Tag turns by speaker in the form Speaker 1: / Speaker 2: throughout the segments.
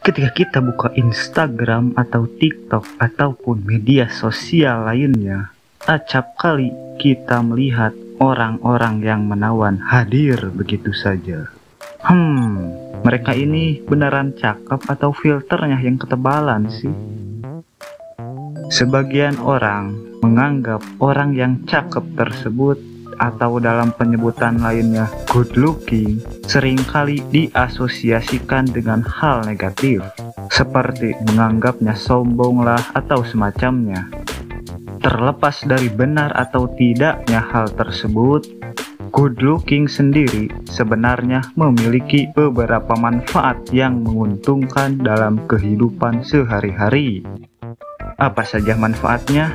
Speaker 1: Ketika kita buka Instagram atau TikTok ataupun media sosial lainnya, acap kali kita melihat orang-orang yang menawan hadir begitu saja. Mereka ini beneran cakep atau filternya yang ketebalan sih? Sebagian orang menganggap orang yang cakep tersebut atau dalam penyebutan lainnya good looking seringkali diasosiasikan dengan hal negatif, seperti menganggapnya sombong lah atau semacamnya. Terlepas dari benar atau tidaknya hal tersebut, good looking sendiri sebenarnya memiliki beberapa manfaat yang menguntungkan dalam kehidupan sehari-hari. Apa saja manfaatnya?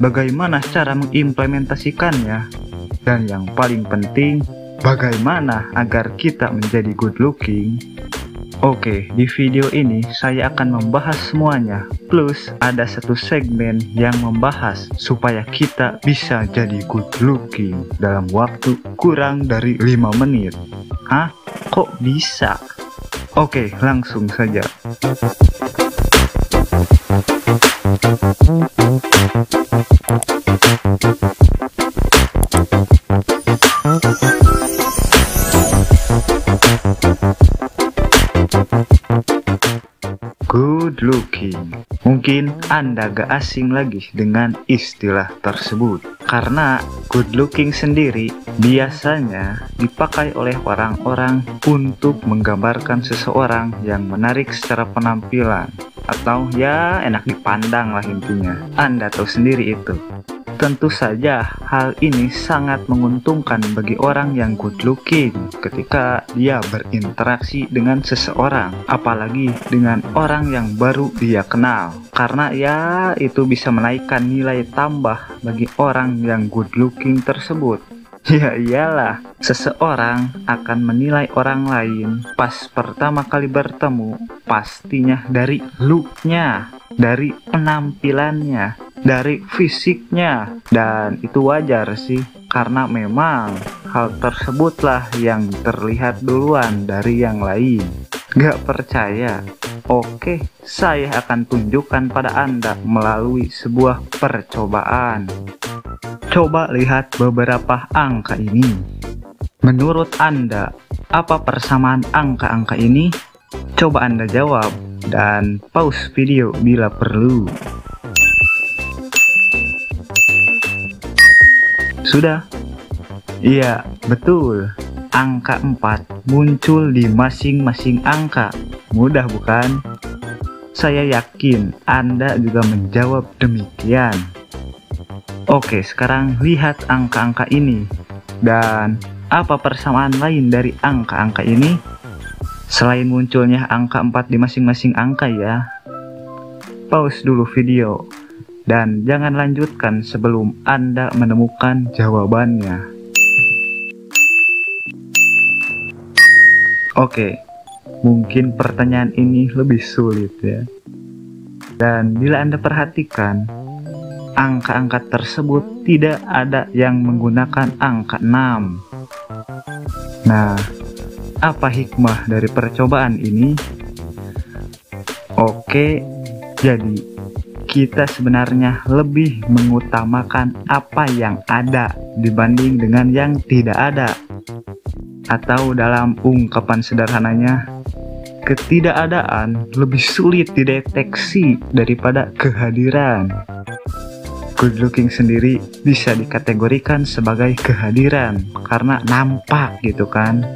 Speaker 1: Bagaimana cara mengimplementasikannya? Dan yang paling penting, bagaimana agar kita menjadi good looking? Oke, di video ini saya akan membahas semuanya. Plus ada satu segmen yang membahas supaya kita bisa jadi good looking dalam waktu kurang dari 5 menit. Hah? Kok bisa? Oke, langsung saja. Good looking. Mungkin Anda gak asing lagi dengan istilah tersebut, karena good looking sendiri biasanya dipakai oleh orang-orang untuk menggambarkan seseorang yang menarik secara penampilan, atau ya enak dipandang lah intinya. Anda tahu sendiri itu. Tentu saja hal ini sangat menguntungkan bagi orang yang good looking ketika dia berinteraksi dengan seseorang, apalagi dengan orang yang baru dia kenal, karena ya itu bisa menaikkan nilai tambah bagi orang yang good looking tersebut. Ya iyalah, seseorang akan menilai orang lain pas pertama kali bertemu pastinya dari looknya, dari penampilannya, dari fisiknya. Dan itu wajar sih, karena memang hal tersebutlah yang terlihat duluan dari yang lain. Gak percaya? Oke, saya akan tunjukkan pada Anda melalui sebuah percobaan. Coba lihat beberapa angka ini. Menurut Anda, apa persamaan angka-angka ini? Coba Anda jawab dan pause video bila perlu. Sudah? Iya, betul. Angka 4 muncul di masing-masing angka. Mudah bukan? Saya yakin Anda juga menjawab demikian. Oke, sekarang lihat angka-angka ini. Dan apa persamaan lain dari angka-angka ini? Selain munculnya angka 4 di masing-masing angka ya. Pause dulu video. Dan jangan lanjutkan sebelum Anda menemukan jawabannya. Oke, mungkin pertanyaan ini lebih sulit ya. Dan bila Anda perhatikan, angka-angka tersebut tidak ada yang menggunakan angka 6. Nah, apa hikmah dari percobaan ini? Oke, jadi kita sebenarnya lebih mengutamakan apa yang ada dibanding dengan yang tidak ada. Atau dalam ungkapan sederhananya, ketidakadaan lebih sulit dideteksi daripada kehadiran. Good looking sendiri bisa dikategorikan sebagai kehadiran karena nampak gitu kan.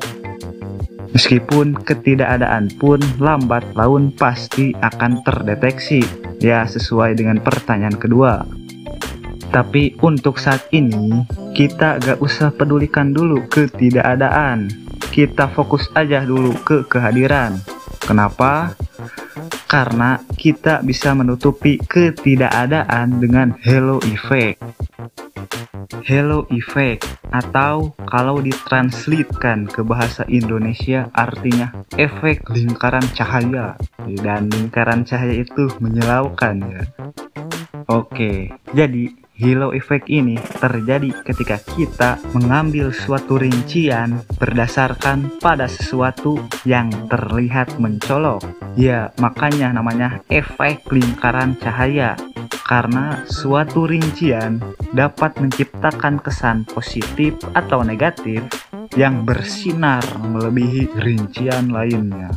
Speaker 1: Meskipun ketidakadaan pun lambat laun pasti akan terdeteksi, ya sesuai dengan pertanyaan kedua. Tapi untuk saat ini, kita gak usah pedulikan dulu ketidakadaan. Kita fokus aja dulu ke kehadiran. Kenapa? Karena kita bisa menutupi ketidakadaan dengan halo effect. Halo effect, atau kalau ditranslatekan ke bahasa Indonesia artinya efek lingkaran cahaya. Dan lingkaran cahaya itu menyilaukan ya. Oke, jadi halo effect ini terjadi ketika kita mengambil suatu rincian berdasarkan pada sesuatu yang terlihat mencolok. Ya, makanya namanya efek lingkaran cahaya. Karena suatu rincian dapat menciptakan kesan positif atau negatif yang bersinar melebihi rincian lainnya.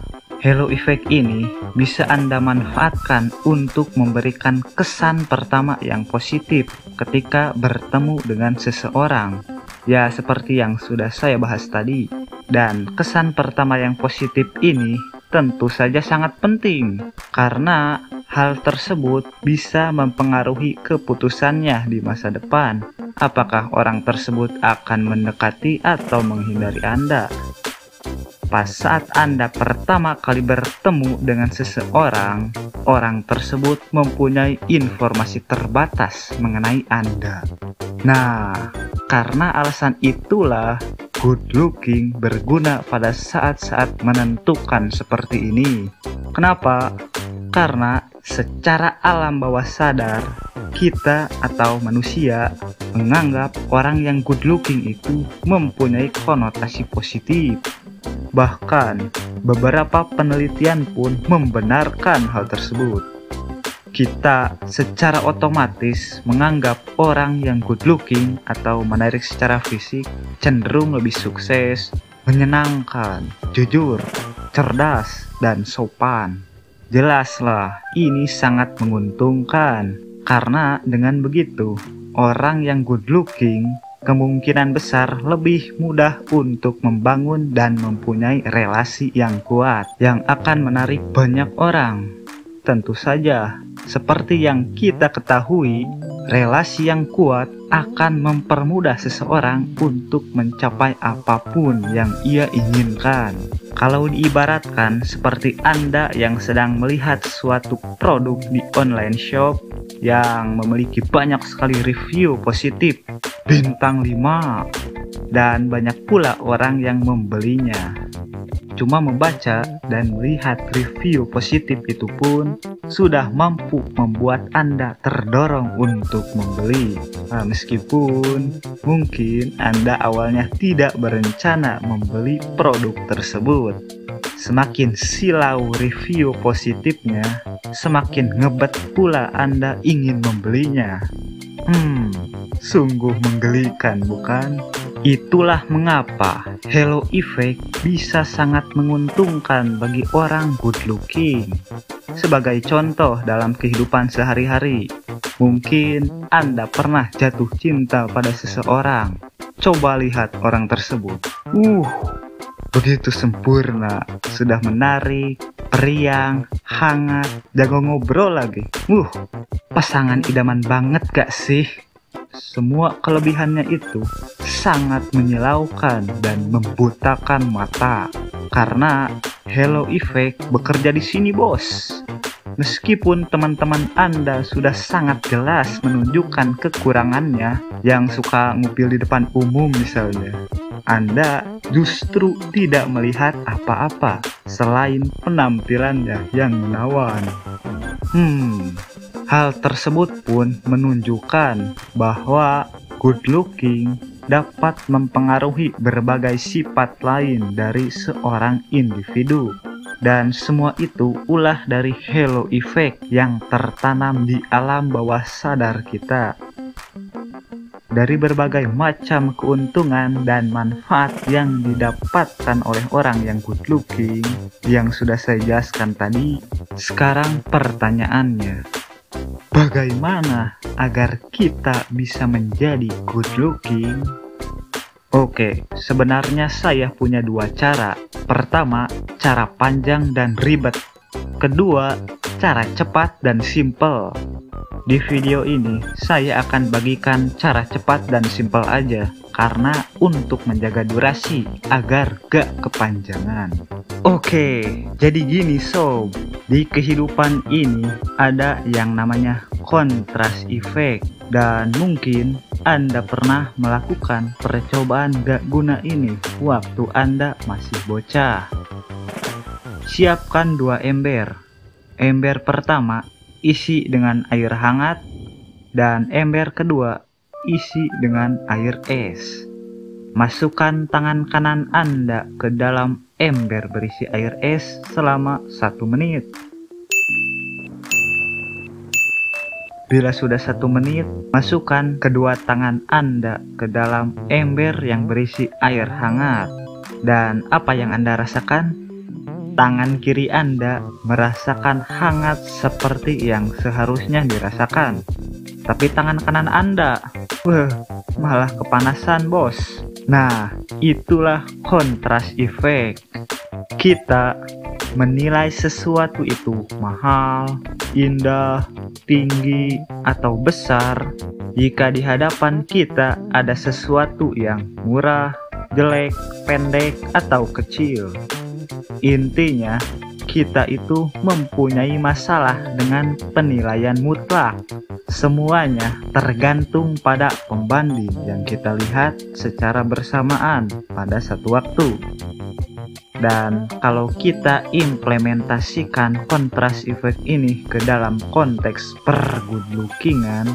Speaker 1: Halo effect ini bisa Anda manfaatkan untuk memberikan kesan pertama yang positif ketika bertemu dengan seseorang. Ya, seperti yang sudah saya bahas tadi. Dan kesan pertama yang positif ini tentu saja sangat penting, karena hal tersebut bisa mempengaruhi keputusannya di masa depan. Apakah orang tersebut akan mendekati atau menghindari Anda? Pas saat Anda pertama kali bertemu dengan seseorang, orang tersebut mempunyai informasi terbatas mengenai Anda. Nah, karena alasan itulah good looking berguna pada saat-saat menentukan seperti ini. Kenapa? Karena secara alam bawah sadar, kita atau manusia menganggap orang yang good looking itu mempunyai konotasi positif. Bahkan, beberapa penelitian pun membenarkan hal tersebut. Kita secara otomatis menganggap orang yang good looking atau menarik secara fisik cenderung lebih sukses, menyenangkan, jujur, cerdas, dan sopan. Jelaslah, ini sangat menguntungkan. Karena dengan begitu, orang yang good looking kemungkinan besar lebih mudah untuk membangun dan mempunyai relasi yang kuat yang akan menarik banyak orang. Tentu saja, seperti yang kita ketahui, relasi yang kuat akan mempermudah seseorang untuk mencapai apapun yang ia inginkan. Kalau diibaratkan seperti Anda yang sedang melihat suatu produk di online shop yang memiliki banyak sekali review positif, bintang 5, dan banyak pula orang yang membelinya. Cuma membaca dan melihat review positif itu pun sudah mampu membuat Anda terdorong untuk membeli. Meskipun mungkin Anda awalnya tidak berencana membeli produk tersebut. Semakin silau review positifnya, semakin ngebet pula Anda ingin membelinya. Sungguh menggelikan, bukan? Itulah mengapa halo effect bisa sangat menguntungkan bagi orang good looking. Sebagai contoh dalam kehidupan sehari-hari, mungkin Anda pernah jatuh cinta pada seseorang. Coba lihat orang tersebut. Begitu sempurna, sudah menarik, periang, hangat, jago ngobrol lagi. Pasangan idaman banget gak sih? Semua kelebihannya itu sangat menyilaukan dan membutakan mata. Karena halo effect bekerja di sini, bos. Meskipun teman-teman Anda sudah sangat jelas menunjukkan kekurangannya, yang suka ngupil di depan umum misalnya, Anda justru tidak melihat apa-apa selain penampilannya yang menawan. Hal tersebut pun menunjukkan bahwa good looking dapat mempengaruhi berbagai sifat lain dari seorang individu. Dan semua itu ulah dari halo effect yang tertanam di alam bawah sadar kita. Dari berbagai macam keuntungan dan manfaat yang didapatkan oleh orang yang good looking yang sudah saya jelaskan tadi, sekarang pertanyaannya, bagaimana agar kita bisa menjadi good looking? Oke, sebenarnya saya punya dua cara. Pertama, cara panjang dan ribet. Kedua, cara cepat dan simple. Di video ini, saya akan bagikan cara cepat dan simple aja, karena untuk menjaga durasi agar gak kepanjangan. Oke, jadi gini sob, di kehidupan ini ada yang namanya kontras effect, dan mungkin Anda pernah melakukan percobaan gak guna ini waktu Anda masih bocah. Siapkan 2 ember. Ember pertama isi dengan air hangat, Dan ember kedua isi dengan air es. Masukkan tangan kanan Anda ke dalam ember berisi air es selama 1 menit. Bila sudah 1 menit, masukkan kedua tangan Anda ke dalam ember yang berisi air hangat. Dan apa yang Anda rasakan? Tangan kiri Anda merasakan hangat seperti yang seharusnya dirasakan. Tapi tangan kanan Anda, malah kepanasan, bos. Nah, itulah kontras effect. Kita menilai sesuatu itu mahal, indah, tinggi, atau besar jika di hadapan kita ada sesuatu yang murah, jelek, pendek, atau kecil. Intinya, kita itu mempunyai masalah dengan penilaian mutlak. Semuanya tergantung pada pembanding yang kita lihat secara bersamaan pada satu waktu. Dan kalau kita implementasikan kontras effect ini ke dalam konteks per-good-lookingan,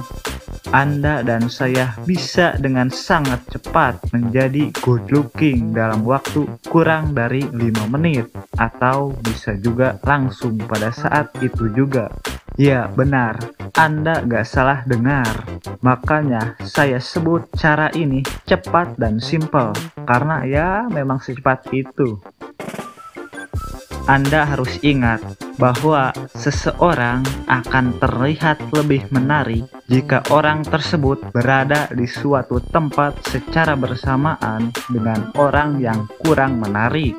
Speaker 1: Anda dan saya bisa dengan sangat cepat menjadi good looking dalam waktu kurang dari 5 menit, atau bisa juga langsung pada saat itu juga. Ya benar, Anda gak salah dengar. Makanya saya sebut cara ini cepat dan simple, karena ya memang secepat itu. Anda harus ingat bahwa seseorang akan terlihat lebih menarik jika orang tersebut berada di suatu tempat secara bersamaan dengan orang yang kurang menarik.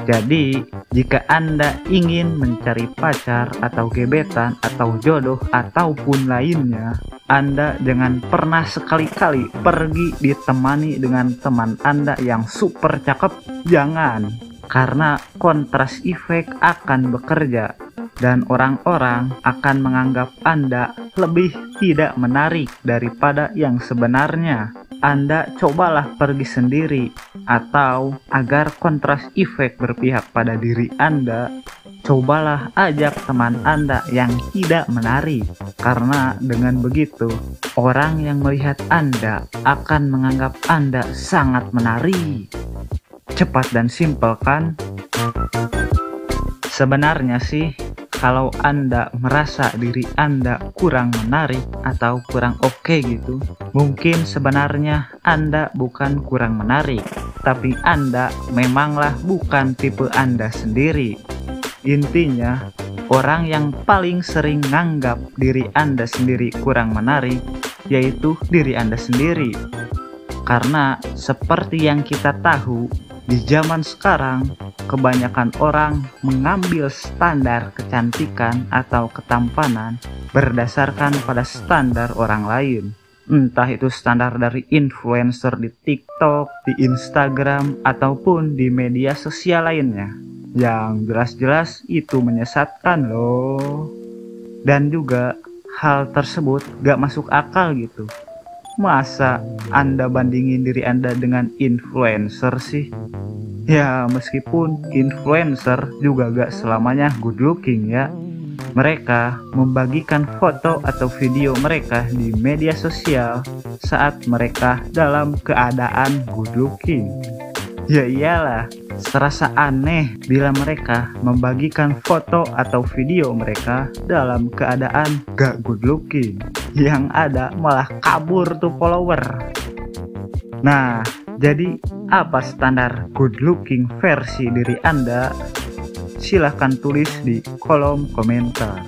Speaker 1: Jadi, jika Anda ingin mencari pacar atau gebetan atau jodoh ataupun lainnya, Anda jangan pernah sekali-kali pergi ditemani dengan teman Anda yang super cakep. Jangan. Karena kontras effect akan bekerja dan orang-orang akan menganggap Anda lebih tidak menarik daripada yang sebenarnya. Anda cobalah pergi sendiri, atau agar kontras effect berpihak pada diri Anda, cobalah ajak teman Anda yang tidak menarik. Karena dengan begitu, orang yang melihat Anda akan menganggap Anda sangat menarik. Cepat dan simpel kan? Sebenarnya sih, kalau Anda merasa diri Anda kurang menarik atau kurang oke gitu, mungkin sebenarnya Anda bukan kurang menarik, tapi Anda memanglah bukan tipe Anda sendiri. Intinya, orang yang paling sering nganggap diri Anda sendiri kurang menarik, yaitu diri Anda sendiri. Karena seperti yang kita tahu, di zaman sekarang, kebanyakan orang mengambil standar kecantikan atau ketampanan berdasarkan pada standar orang lain. Entah itu standar dari influencer di TikTok, di Instagram, ataupun di media sosial lainnya. Yang jelas-jelas itu menyesatkan loh. Dan juga hal tersebut gak masuk akal gitu. Masa Anda bandingin diri Anda dengan influencer sih? Ya meskipun influencer juga gak selamanya good looking ya. Mereka membagikan foto atau video mereka di media sosial saat mereka dalam keadaan good looking. Ya iyalah, serasa aneh bila mereka membagikan foto atau video mereka dalam keadaan gak good looking. Yang ada malah kabur tuh follower. Nah, jadi apa standar good looking versi diri Anda? Silahkan tulis di kolom komentar.